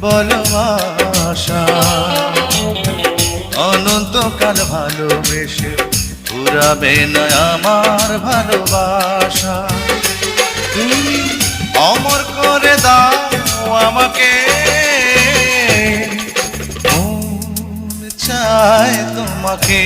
বলো আশা। অনন্তকাল ভালোবেসে ফুরাবে না আমার ভালোবাসা। তুমি অমর করে দাও আমাকে, মন চায় তোমাকে।